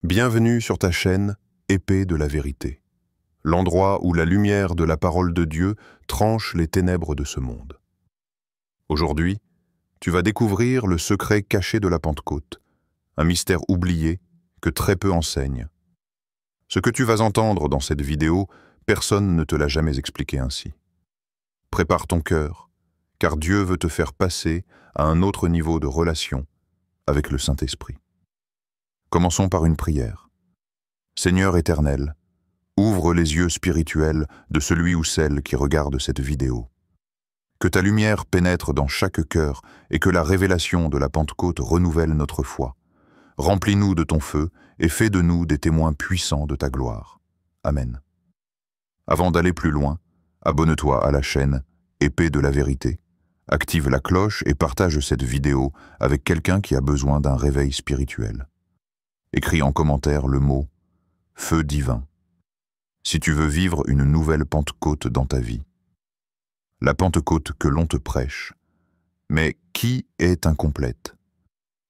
Bienvenue sur ta chaîne Épée de la vérité, l'endroit où la lumière de la parole de Dieu tranche les ténèbres de ce monde. Aujourd'hui, tu vas découvrir le secret caché de la Pentecôte, un mystère oublié que très peu enseignent. Ce que tu vas entendre dans cette vidéo, personne ne te l'a jamais expliqué ainsi. Prépare ton cœur, car Dieu veut te faire passer à un autre niveau de relation avec le Saint-Esprit. Commençons par une prière. Seigneur éternel, ouvre les yeux spirituels de celui ou celle qui regarde cette vidéo. Que ta lumière pénètre dans chaque cœur et que la révélation de la Pentecôte renouvelle notre foi. Remplis-nous de ton feu et fais de nous des témoins puissants de ta gloire. Amen. Avant d'aller plus loin, abonne-toi à la chaîne Épée de la vérité. Active la cloche et partage cette vidéo avec quelqu'un qui a besoin d'un réveil spirituel. Écris en commentaire le mot « Feu divin » si tu veux vivre une nouvelle Pentecôte dans ta vie. La Pentecôte que l'on te prêche. Mais qui est incomplète?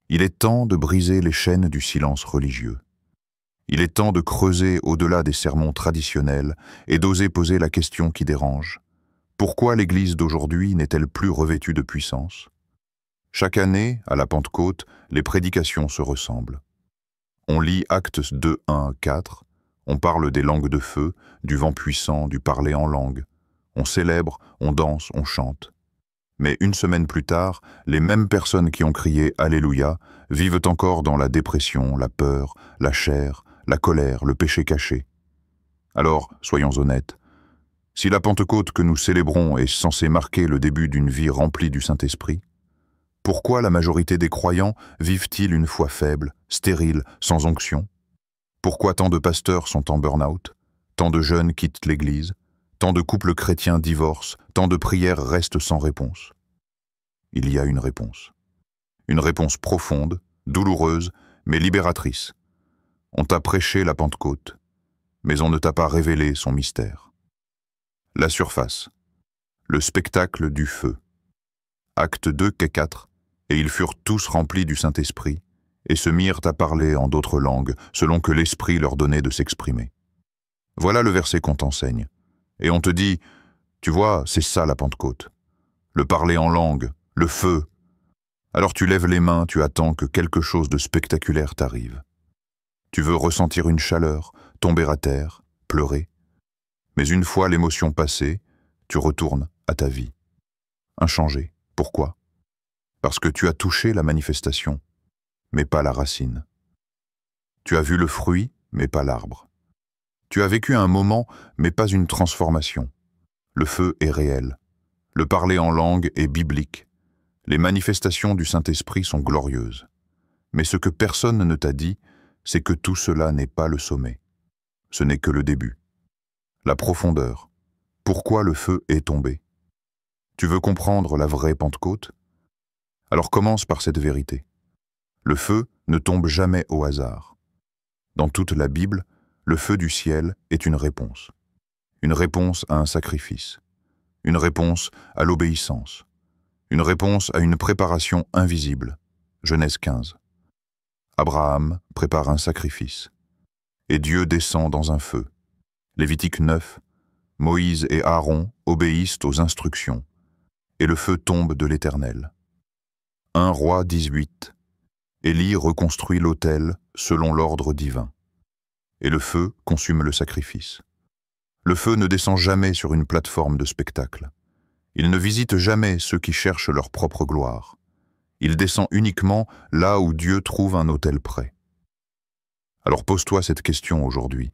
Il est temps de briser les chaînes du silence religieux. Il est temps de creuser au-delà des sermons traditionnels et d'oser poser la question qui dérange. Pourquoi l'Église d'aujourd'hui n'est-elle plus revêtue de puissance? Chaque année, à la Pentecôte, les prédications se ressemblent. On lit Actes 2, 1 à 4, on parle des langues de feu, du vent puissant, du parler en langue. On célèbre, on danse, on chante. Mais une semaine plus tard, les mêmes personnes qui ont crié « Alléluia » vivent encore dans la dépression, la peur, la chair, la colère, le péché caché. Alors, soyons honnêtes, si la Pentecôte que nous célébrons est censée marquer le début d'une vie remplie du Saint-Esprit, pourquoi la majorité des croyants vivent-ils une foi faible, stérile, sans onction? Pourquoi tant de pasteurs sont en burn-out? Tant de jeunes quittent l'Église? Tant de couples chrétiens divorcent? Tant de prières restent sans réponse? Il y a une réponse. Une réponse profonde, douloureuse, mais libératrice. On t'a prêché la Pentecôte, mais on ne t'a pas révélé son mystère. La surface. Le spectacle du feu. Actes 2, 4. Et ils furent tous remplis du Saint-Esprit, et se mirent à parler en d'autres langues, selon que l'Esprit leur donnait de s'exprimer. Voilà le verset qu'on t'enseigne. Et on te dit, tu vois, c'est ça la Pentecôte. Le parler en langue, le feu. Alors tu lèves les mains, tu attends que quelque chose de spectaculaire t'arrive. Tu veux ressentir une chaleur, tomber à terre, pleurer. Mais une fois l'émotion passée, tu retournes à ta vie. Inchangé. Pourquoi? Parce que tu as touché la manifestation, mais pas la racine. Tu as vu le fruit, mais pas l'arbre. Tu as vécu un moment, mais pas une transformation. Le feu est réel. Le parler en langue est biblique. Les manifestations du Saint-Esprit sont glorieuses. Mais ce que personne ne t'a dit, c'est que tout cela n'est pas le sommet. Ce n'est que le début. La profondeur. Pourquoi le feu est tombé? Tu veux comprendre la vraie Pentecôte? Alors commence par cette vérité. Le feu ne tombe jamais au hasard. Dans toute la Bible, le feu du ciel est une réponse. Une réponse à un sacrifice. Une réponse à l'obéissance. Une réponse à une préparation invisible. Genèse 15. Abraham prépare un sacrifice. Et Dieu descend dans un feu. Lévitique 9. Moïse et Aaron obéissent aux instructions. Et le feu tombe de l'Éternel. 1 Roi 18. Élie reconstruit l'autel selon l'ordre divin. Et le feu consume le sacrifice. Le feu ne descend jamais sur une plateforme de spectacle. Il ne visite jamais ceux qui cherchent leur propre gloire. Il descend uniquement là où Dieu trouve un autel prêt. Alors pose-toi cette question aujourd'hui.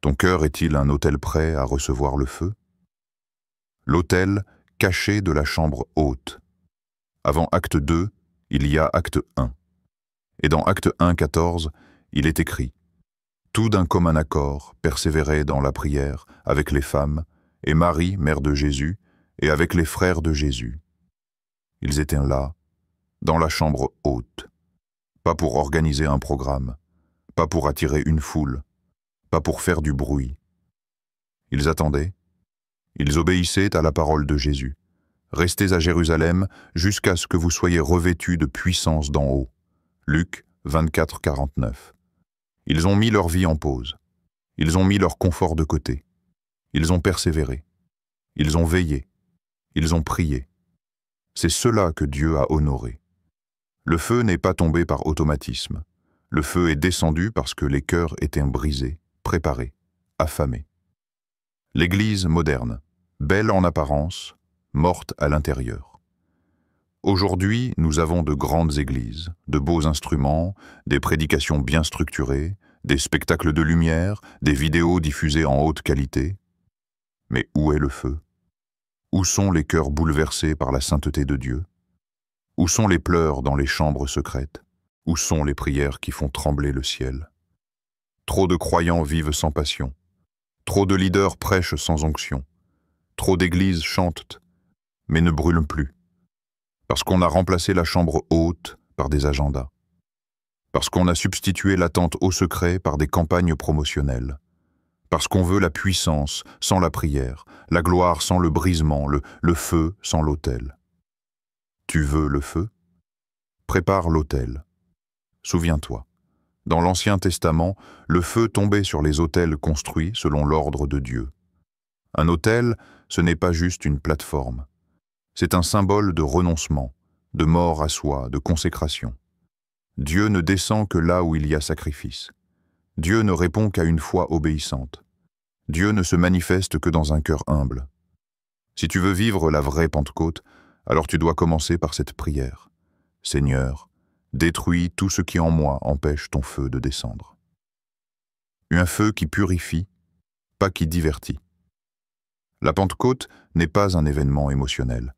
Ton cœur est-il un autel prêt à recevoir le feu? L'autel caché de la chambre haute. Avant acte 2, il y a acte 1. Et dans acte 1, 14, il est écrit « Tout d'un commun accord persévérait dans la prière avec les femmes, et Marie, mère de Jésus, et avec les frères de Jésus. Ils étaient là, dans la chambre haute, pas pour organiser un programme, pas pour attirer une foule, pas pour faire du bruit. Ils attendaient, ils obéissaient à la parole de Jésus. Restez à Jérusalem jusqu'à ce que vous soyez revêtus de puissance d'en haut. » Luc 24, 49. Ils ont mis leur vie en pause. Ils ont mis leur confort de côté. Ils ont persévéré. Ils ont veillé. Ils ont prié. C'est cela que Dieu a honoré. Le feu n'est pas tombé par automatisme. Le feu est descendu parce que les cœurs étaient brisés, préparés, affamés. L'Église moderne, belle en apparence, morte à l'intérieur. Aujourd'hui, nous avons de grandes églises, de beaux instruments, des prédications bien structurées, des spectacles de lumière, des vidéos diffusées en haute qualité. Mais où est le feu? Où sont les cœurs bouleversés par la sainteté de Dieu? Où sont les pleurs dans les chambres secrètes? Où sont les prières qui font trembler le ciel? Trop de croyants vivent sans passion. Trop de leaders prêchent sans onction. Trop d'églises chantent, mais ne brûlent plus. Parce qu'on a remplacé la chambre haute par des agendas. Parce qu'on a substitué l'attente au secret par des campagnes promotionnelles. Parce qu'on veut la puissance sans la prière, la gloire sans le brisement, le feu sans l'autel. Tu veux le feu? Prépare l'autel. Souviens-toi, dans l'Ancien Testament, le feu tombait sur les autels construits selon l'ordre de Dieu. Un autel, ce n'est pas juste une plateforme. C'est un symbole de renoncement, de mort à soi, de consécration. Dieu ne descend que là où il y a sacrifice. Dieu ne répond qu'à une foi obéissante. Dieu ne se manifeste que dans un cœur humble. Si tu veux vivre la vraie Pentecôte, alors tu dois commencer par cette prière. Seigneur, détruis tout ce qui en moi empêche ton feu de descendre. Un feu qui purifie, pas qui divertit. La Pentecôte n'est pas un événement émotionnel.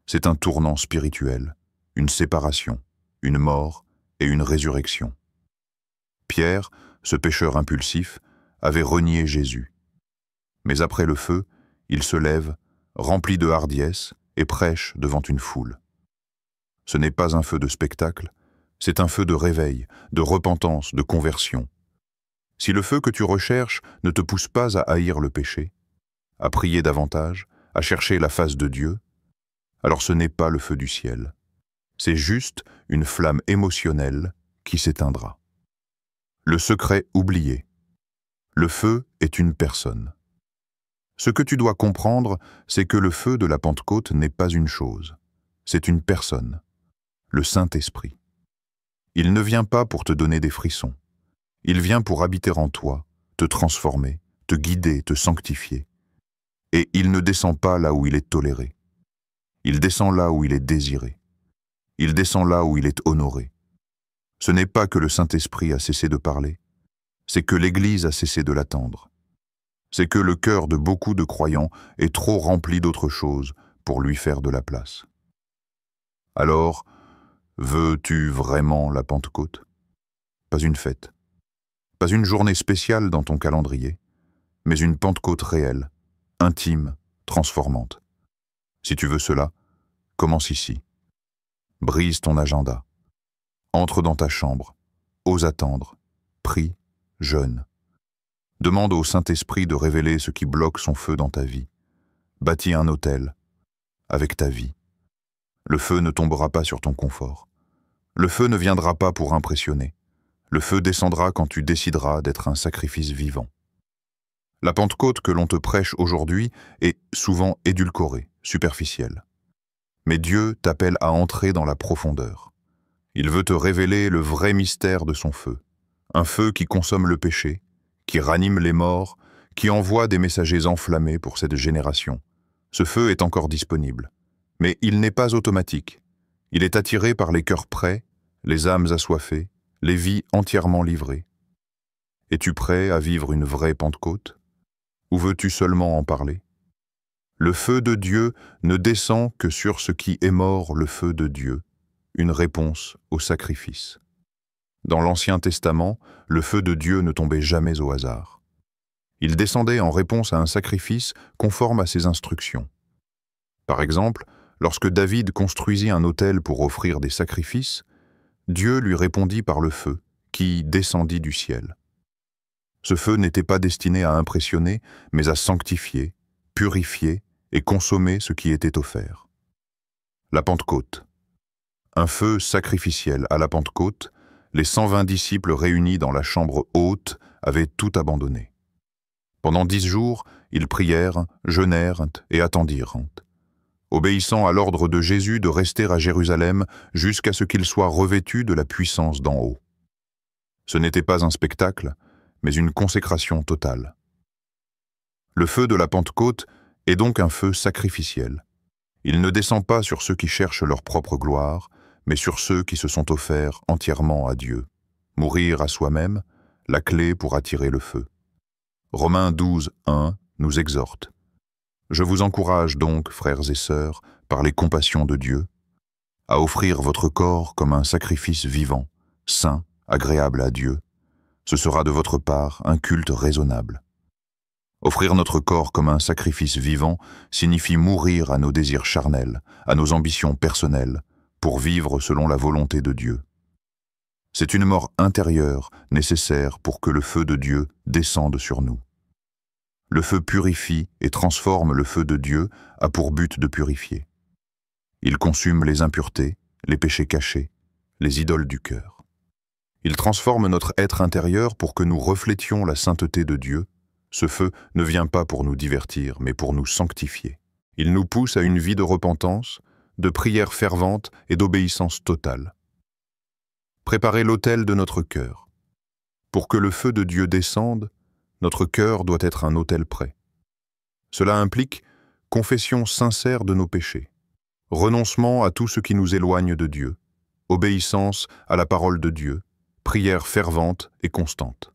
C'est un tournant spirituel, une séparation, une mort et une résurrection. Pierre, ce pécheur impulsif, avait renié Jésus. Mais après le feu, il se lève, rempli de hardiesse, et prêche devant une foule. Ce n'est pas un feu de spectacle, c'est un feu de réveil, de repentance, de conversion. Si le feu que tu recherches ne te pousse pas à haïr le péché, à prier davantage, à chercher la face de Dieu, alors ce n'est pas le feu du ciel. C'est juste une flamme émotionnelle qui s'éteindra. Le secret oublié. Le feu est une personne. Ce que tu dois comprendre, c'est que le feu de la Pentecôte n'est pas une chose. C'est une personne, le Saint-Esprit. Il ne vient pas pour te donner des frissons. Il vient pour habiter en toi, te transformer, te guider, te sanctifier. Et il ne descend pas là où il est toléré. Il descend là où il est désiré. Il descend là où il est honoré. Ce n'est pas que le Saint-Esprit a cessé de parler, c'est que l'Église a cessé de l'attendre. C'est que le cœur de beaucoup de croyants est trop rempli d'autre chose pour lui faire de la place. Alors, veux-tu vraiment la Pentecôte? Pas une fête, pas une journée spéciale dans ton calendrier, mais une Pentecôte réelle, intime, transformante. Si tu veux cela, commence ici. Brise ton agenda. Entre dans ta chambre. Ose attendre. Prie, jeûne. Demande au Saint-Esprit de révéler ce qui bloque son feu dans ta vie. Bâtis un autel, avec ta vie. Le feu ne tombera pas sur ton confort. Le feu ne viendra pas pour impressionner. Le feu descendra quand tu décideras d'être un sacrifice vivant. La Pentecôte que l'on te prêche aujourd'hui est souvent édulcorée, superficielle. Mais Dieu t'appelle à entrer dans la profondeur. Il veut te révéler le vrai mystère de son feu. Un feu qui consomme le péché, qui ranime les morts, qui envoie des messagers enflammés pour cette génération. Ce feu est encore disponible. Mais il n'est pas automatique. Il est attiré par les cœurs prêts, les âmes assoiffées, les vies entièrement livrées. Es-tu prêt à vivre une vraie Pentecôte? Ou veux-tu seulement en parler? Le feu de Dieu ne descend que sur ce qui est mort, le feu de Dieu, une réponse au sacrifice. Dans l'Ancien Testament, le feu de Dieu ne tombait jamais au hasard. Il descendait en réponse à un sacrifice conforme à ses instructions. Par exemple, lorsque David construisit un autel pour offrir des sacrifices, Dieu lui répondit par le feu, qui descendit du ciel. Ce feu n'était pas destiné à impressionner, mais à sanctifier, purifier et consommer ce qui était offert. La Pentecôte. Un feu sacrificiel à la Pentecôte, les 120 disciples réunis dans la chambre haute avaient tout abandonné. Pendant 10 jours, ils prièrent, jeûnèrent et attendirent, obéissant à l'ordre de Jésus de rester à Jérusalem jusqu'à ce qu'il soit revêtu de la puissance d'en haut. Ce n'était pas un spectacle, mais une consécration totale. Le feu de la Pentecôte est donc un feu sacrificiel. Il ne descend pas sur ceux qui cherchent leur propre gloire, mais sur ceux qui se sont offerts entièrement à Dieu. Mourir à soi-même, la clé pour attirer le feu. Romains 12, 1 nous exhorte. Je vous encourage donc, frères et sœurs, par les compassions de Dieu, à offrir votre corps comme un sacrifice vivant, saint, agréable à Dieu. Ce sera de votre part un culte raisonnable. Offrir notre corps comme un sacrifice vivant signifie mourir à nos désirs charnels, à nos ambitions personnelles, pour vivre selon la volonté de Dieu. C'est une mort intérieure nécessaire pour que le feu de Dieu descende sur nous. Le feu purifie et transforme. Le feu de Dieu a pour but de purifier. Il consume les impuretés, les péchés cachés, les idoles du cœur. Il transforme notre être intérieur pour que nous reflétions la sainteté de Dieu. Ce feu ne vient pas pour nous divertir, mais pour nous sanctifier. Il nous pousse à une vie de repentance, de prière fervente et d'obéissance totale. Préparer l'autel de notre cœur. Pour que le feu de Dieu descende, notre cœur doit être un autel prêt. Cela implique confession sincère de nos péchés, renoncement à tout ce qui nous éloigne de Dieu, obéissance à la parole de Dieu, prière fervente et constante.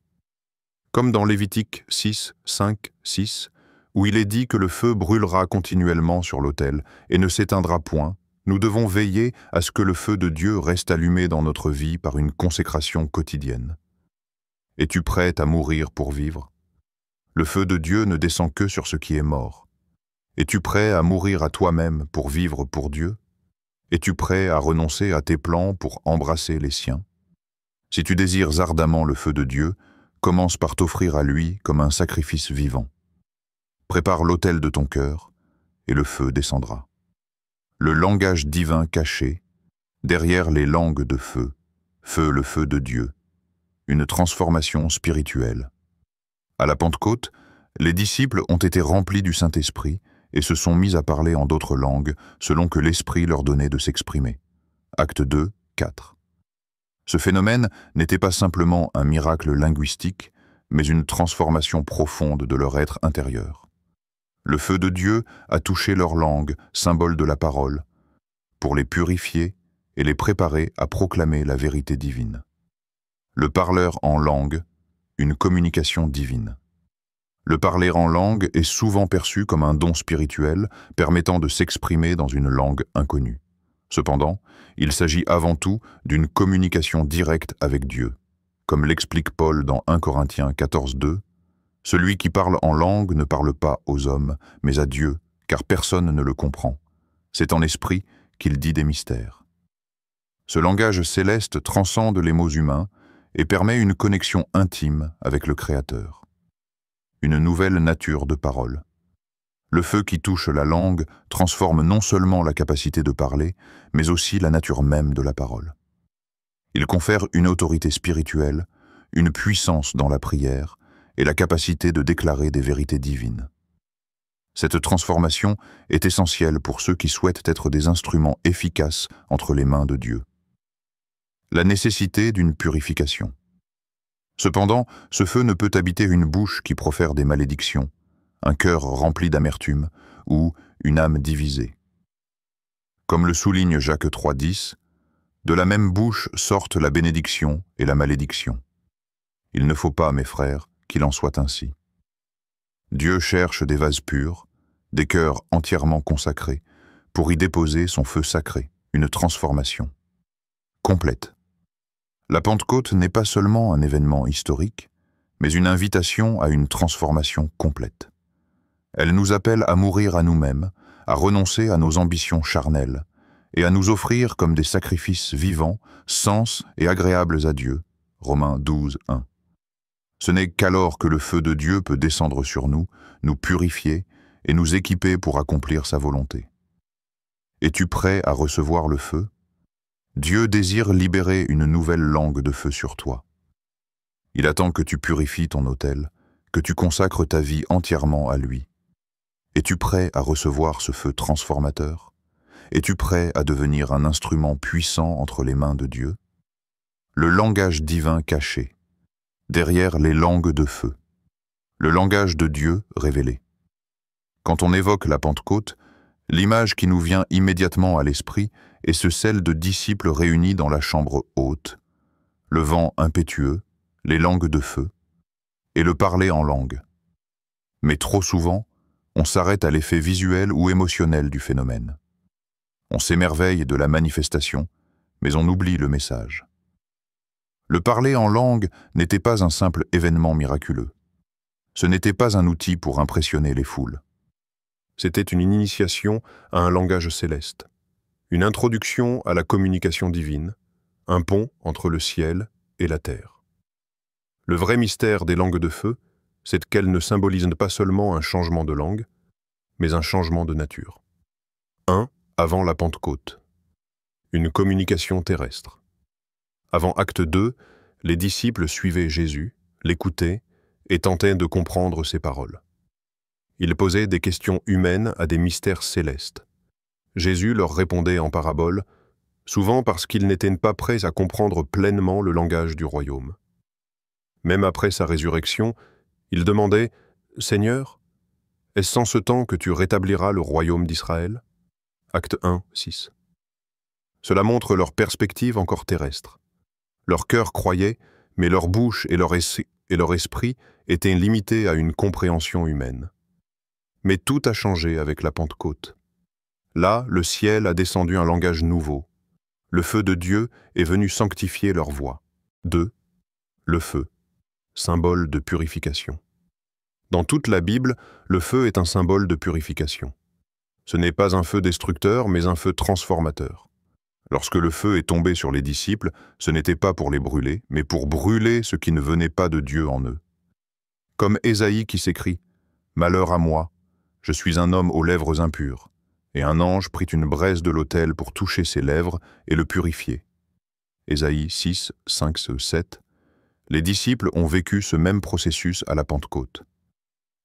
Comme dans Lévitique 6, 5, 6, où il est dit que le feu brûlera continuellement sur l'autel et ne s'éteindra point, nous devons veiller à ce que le feu de Dieu reste allumé dans notre vie par une consécration quotidienne. Es-tu prête à mourir pour vivre? Le feu de Dieu ne descend que sur ce qui est mort. Es-tu prêt à mourir à toi-même pour vivre pour Dieu? Es-tu prêt à renoncer à tes plans pour embrasser les siens? Si tu désires ardemment le feu de Dieu, commence par t'offrir à lui comme un sacrifice vivant. Prépare l'autel de ton cœur, et le feu descendra. Le langage divin caché, derrière les langues de feu, le feu de Dieu, une transformation spirituelle. À la Pentecôte, les disciples ont été remplis du Saint-Esprit et se sont mis à parler en d'autres langues selon que l'Esprit leur donnait de s'exprimer. Actes 2, 4. Ce phénomène n'était pas simplement un miracle linguistique, mais une transformation profonde de leur être intérieur. Le feu de Dieu a touché leur langue, symbole de la parole, pour les purifier et les préparer à proclamer la vérité divine. Le parleur en langue, une communication divine. Le parler en langue est souvent perçu comme un don spirituel permettant de s'exprimer dans une langue inconnue. Cependant, il s'agit avant tout d'une communication directe avec Dieu. Comme l'explique Paul dans 1 Corinthiens 14, 2, « Celui qui parle en langue ne parle pas aux hommes, mais à Dieu, car personne ne le comprend. C'est en esprit qu'il dit des mystères. » Ce langage céleste transcende les mots humains et permet une connexion intime avec le Créateur. Une nouvelle nature de parole. Le feu qui touche la langue transforme non seulement la capacité de parler, mais aussi la nature même de la parole. Il confère une autorité spirituelle, une puissance dans la prière et la capacité de déclarer des vérités divines. Cette transformation est essentielle pour ceux qui souhaitent être des instruments efficaces entre les mains de Dieu. La nécessité d'une purification. Cependant, ce feu ne peut habiter une bouche qui profère des malédictions, un cœur rempli d'amertume ou une âme divisée. Comme le souligne Jacques 3,10, de la même bouche sortent la bénédiction et la malédiction. Il ne faut pas, mes frères, qu'il en soit ainsi. Dieu cherche des vases purs, des cœurs entièrement consacrés, pour y déposer son feu sacré, une transformation complète. La Pentecôte n'est pas seulement un événement historique, mais une invitation à une transformation complète. Elle nous appelle à mourir à nous-mêmes, à renoncer à nos ambitions charnelles, et à nous offrir comme des sacrifices vivants, saints et agréables à Dieu. Romains 12, 1. Ce n'est qu'alors que le feu de Dieu peut descendre sur nous, nous purifier et nous équiper pour accomplir sa volonté. Es-tu prêt à recevoir le feu? Dieu désire libérer une nouvelle langue de feu sur toi. Il attend que tu purifies ton autel, que tu consacres ta vie entièrement à lui. Es-tu prêt à recevoir ce feu transformateur? Es-tu prêt à devenir un instrument puissant entre les mains de Dieu? Le langage divin caché, derrière les langues de feu. Le langage de Dieu révélé. Quand on évoque la Pentecôte, l'image qui nous vient immédiatement à l'esprit est celle de disciples réunis dans la chambre haute, le vent impétueux, les langues de feu, et le parler en langue. Mais trop souvent, on s'arrête à l'effet visuel ou émotionnel du phénomène. On s'émerveille de la manifestation, mais on oublie le message. Le parler en langue n'était pas un simple événement miraculeux. Ce n'était pas un outil pour impressionner les foules. C'était une initiation à un langage céleste, une introduction à la communication divine, un pont entre le ciel et la terre. Le vrai mystère des langues de feu, c'est qu'elles ne symbolisent pas seulement un changement de langue, mais un changement de nature. 1. Avant la Pentecôte. Une communication terrestre. Avant acte 2, les disciples suivaient Jésus, l'écoutaient et tentaient de comprendre ses paroles. Ils posaient des questions humaines à des mystères célestes. Jésus leur répondait en paraboles, souvent parce qu'ils n'étaient pas prêts à comprendre pleinement le langage du royaume. Même après sa résurrection, ils demandaient « Seigneur, est-ce en ce temps que tu rétabliras le royaume d'Israël » Acte 1, 6. Cela montre leur perspective encore terrestre. Leur cœur croyait, mais leur bouche et leur esprit étaient limités à une compréhension humaine. Mais tout a changé avec la Pentecôte. Là, le ciel a descendu un langage nouveau. Le feu de Dieu est venu sanctifier leur voix. 2. Le feu, symbole de purification. Dans toute la Bible, le feu est un symbole de purification. Ce n'est pas un feu destructeur, mais un feu transformateur. Lorsque le feu est tombé sur les disciples, ce n'était pas pour les brûler, mais pour brûler ce qui ne venait pas de Dieu en eux. Comme Ésaïe qui s'écrie « Malheur à moi, je suis un homme aux lèvres impures », et un ange prit une braise de l'autel pour toucher ses lèvres et le purifier. Ésaïe 6, 5, 7. Les disciples ont vécu ce même processus à la Pentecôte.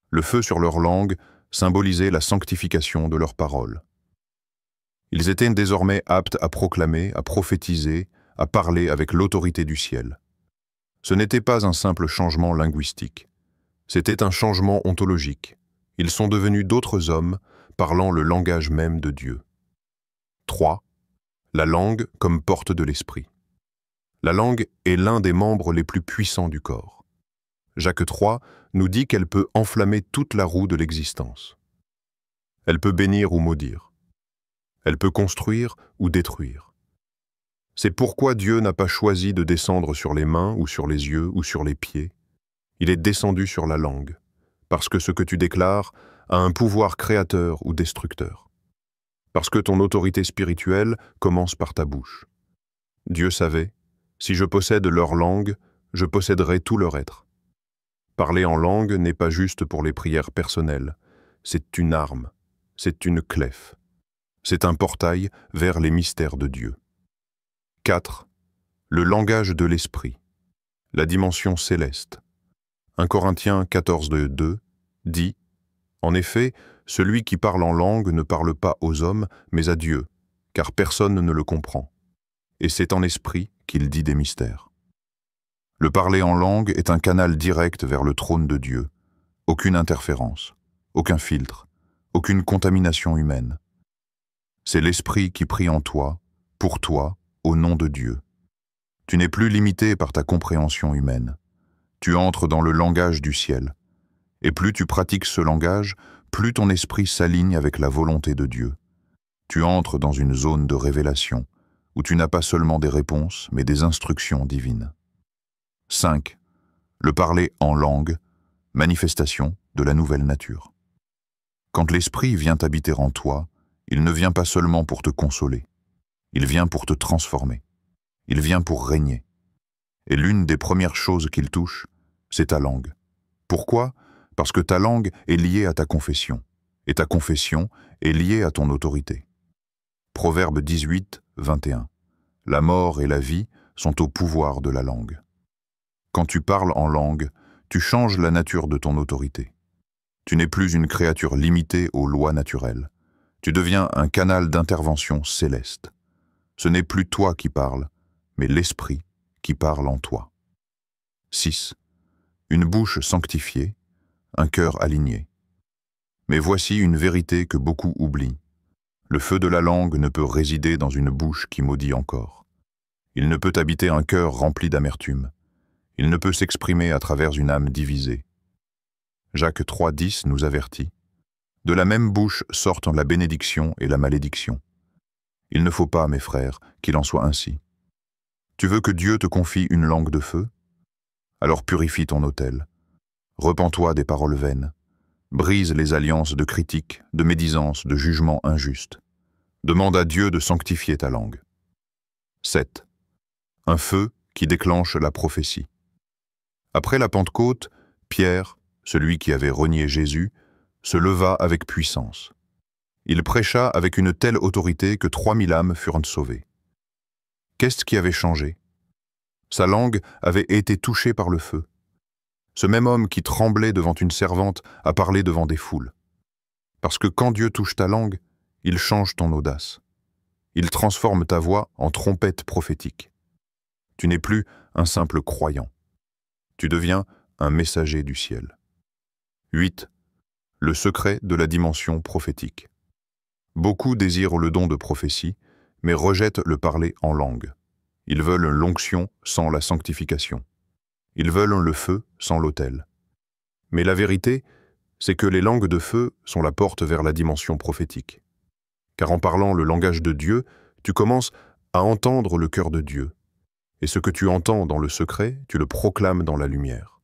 Le feu sur leur langue symbolisait la sanctification de leurs paroles. Ils étaient désormais aptes à proclamer, à prophétiser, à parler avec l'autorité du ciel. Ce n'était pas un simple changement linguistique. C'était un changement ontologique. Ils sont devenus d'autres hommes, parlant le langage même de Dieu. 3. La langue comme porte de l'esprit. La langue est l'un des membres les plus puissants du corps. Jacques 3 nous dit qu'elle peut enflammer toute la roue de l'existence. Elle peut bénir ou maudire. Elle peut construire ou détruire. C'est pourquoi Dieu n'a pas choisi de descendre sur les mains ou sur les yeux ou sur les pieds. Il est descendu sur la langue, parce que ce que tu déclares a un pouvoir créateur ou destructeur. Parce que ton autorité spirituelle commence par ta bouche. Dieu savait, si je possède leur langue, je posséderai tout leur être. Parler en langue n'est pas juste pour les prières personnelles, c'est une arme, c'est une clef. C'est un portail vers les mystères de Dieu. 4. Le langage de l'esprit, la dimension céleste. 1 Corinthiens 14, 2 dit « En effet, celui qui parle en langue ne parle pas aux hommes, mais à Dieu, car personne ne le comprend. Et c'est en esprit qu'il dit des mystères. » Le parler en langue est un canal direct vers le trône de Dieu. Aucune interférence, aucun filtre, aucune contamination humaine. C'est l'Esprit qui prie en toi, pour toi, au nom de Dieu. Tu n'es plus limité par ta compréhension humaine. Tu entres dans le langage du ciel. Et plus tu pratiques ce langage, plus ton esprit s'aligne avec la volonté de Dieu. Tu entres dans une zone de révélation, où tu n'as pas seulement des réponses, mais des instructions divines. 5. Le parler en langue, manifestation de la nouvelle nature. Quand l'Esprit vient habiter en toi, il ne vient pas seulement pour te consoler, il vient pour te transformer, il vient pour régner. Et l'une des premières choses qu'il touche, c'est ta langue. Pourquoi? Parce que ta langue est liée à ta confession, et ta confession est liée à ton autorité. Proverbe 18, 21. La mort et la vie sont au pouvoir de la langue. Quand tu parles en langue, tu changes la nature de ton autorité. Tu n'es plus une créature limitée aux lois naturelles. Tu deviens un canal d'intervention céleste. Ce n'est plus toi qui parles, mais l'Esprit qui parle en toi. 6. Une bouche sanctifiée, un cœur aligné. Mais voici une vérité que beaucoup oublient. Le feu de la langue ne peut résider dans une bouche qui maudit encore. Il ne peut habiter un cœur rempli d'amertume. Il ne peut s'exprimer à travers une âme divisée. Jacques 3,10 nous avertit. De la même bouche sortent la bénédiction et la malédiction. Il ne faut pas, mes frères, qu'il en soit ainsi. Tu veux que Dieu te confie une langue de feu? Alors purifie ton autel. Repens-toi des paroles vaines. Brise les alliances de critique, de médisance, de jugement injuste. Demande à Dieu de sanctifier ta langue. 7. Un feu qui déclenche la prophétie. Après la Pentecôte, Pierre, celui qui avait renié Jésus, se leva avec puissance. Il prêcha avec une telle autorité que 3000 âmes furent sauvées. Qu'est-ce qui avait changé? Sa langue avait été touchée par le feu. Ce même homme qui tremblait devant une servante a parlé devant des foules. Parce que quand Dieu touche ta langue, il change ton audace. Il transforme ta voix en trompette prophétique. Tu n'es plus un simple croyant. Tu deviens un messager du ciel. 8. Le secret de la dimension prophétique. Beaucoup désirent le don de prophétie, mais rejettent le parler en langue. Ils veulent l'onction sans la sanctification. Ils veulent le feu sans l'autel. Mais la vérité, c'est que les langues de feu sont la porte vers la dimension prophétique. Car en parlant le langage de Dieu, tu commences à entendre le cœur de Dieu. Et ce que tu entends dans le secret, tu le proclames dans la lumière.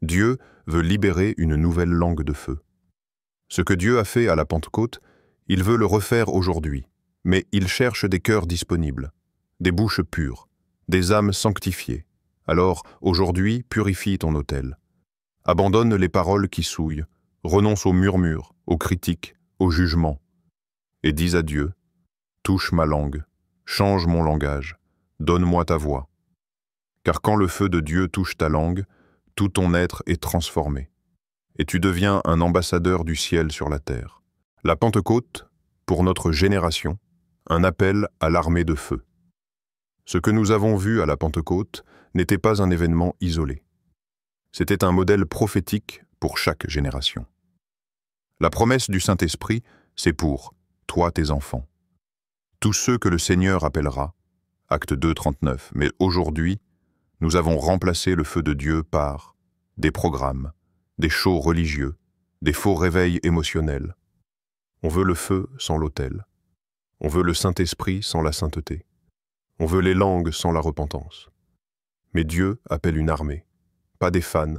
Dieu veut libérer une nouvelle langue de feu. Ce que Dieu a fait à la Pentecôte, il veut le refaire aujourd'hui, mais il cherche des cœurs disponibles, des bouches pures, des âmes sanctifiées. Alors, aujourd'hui, purifie ton autel. Abandonne les paroles qui souillent, renonce aux murmures, aux critiques, aux jugements. Et dis à Dieu, touche ma langue, change mon langage, donne-moi ta voix. Car quand le feu de Dieu touche ta langue, tout ton être est transformé. Et tu deviens un ambassadeur du ciel sur la terre. La Pentecôte, pour notre génération, un appel à l'armée de feu. Ce que nous avons vu à la Pentecôte n'était pas un événement isolé. C'était un modèle prophétique pour chaque génération. La promesse du Saint-Esprit, c'est pour toi, tes enfants. Tous ceux que le Seigneur appellera, Acte 2, 39, mais aujourd'hui, nous avons remplacé le feu de Dieu par des programmes, des shows religieux, des faux réveils émotionnels. On veut le feu sans l'autel. On veut le Saint-Esprit sans la sainteté. On veut les langues sans la repentance. Mais Dieu appelle une armée, pas des fans,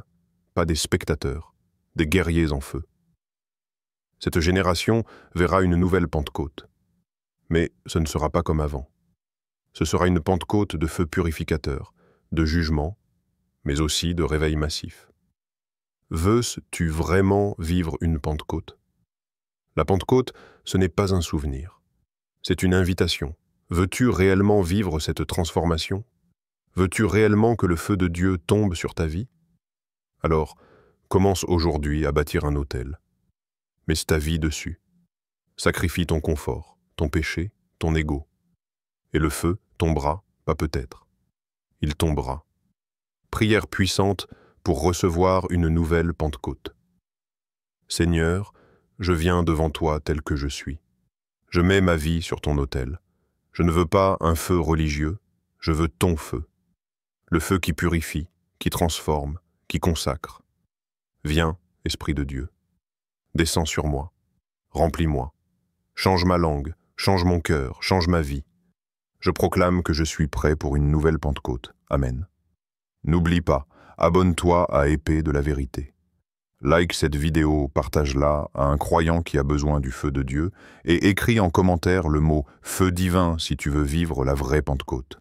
pas des spectateurs, des guerriers en feu. Cette génération verra une nouvelle Pentecôte. Mais ce ne sera pas comme avant. Ce sera une Pentecôte de feu purificateur, de jugement, mais aussi de réveil massif. Veux-tu vraiment vivre une Pentecôte? La Pentecôte, ce n'est pas un souvenir. C'est une invitation. Veux-tu réellement vivre cette transformation? Veux-tu réellement que le feu de Dieu tombe sur ta vie? Alors, commence aujourd'hui à bâtir un autel. Mets ta vie dessus. Sacrifie ton confort, ton péché, ton ego. Et le feu tombera, pas peut-être. Il tombera. Prière puissante pour recevoir une nouvelle Pentecôte. Seigneur, je viens devant toi tel que je suis. Je mets ma vie sur ton autel. Je ne veux pas un feu religieux, je veux ton feu. Le feu qui purifie, qui transforme, qui consacre. Viens, Esprit de Dieu. Descends sur moi. Remplis-moi. Change ma langue, change mon cœur, change ma vie. Je proclame que je suis prêt pour une nouvelle Pentecôte. Amen. N'oublie pas, abonne-toi à Épée de la vérité. Like cette vidéo, partage-la à un croyant qui a besoin du feu de Dieu et écris en commentaire le mot « feu divin » si tu veux vivre la vraie Pentecôte.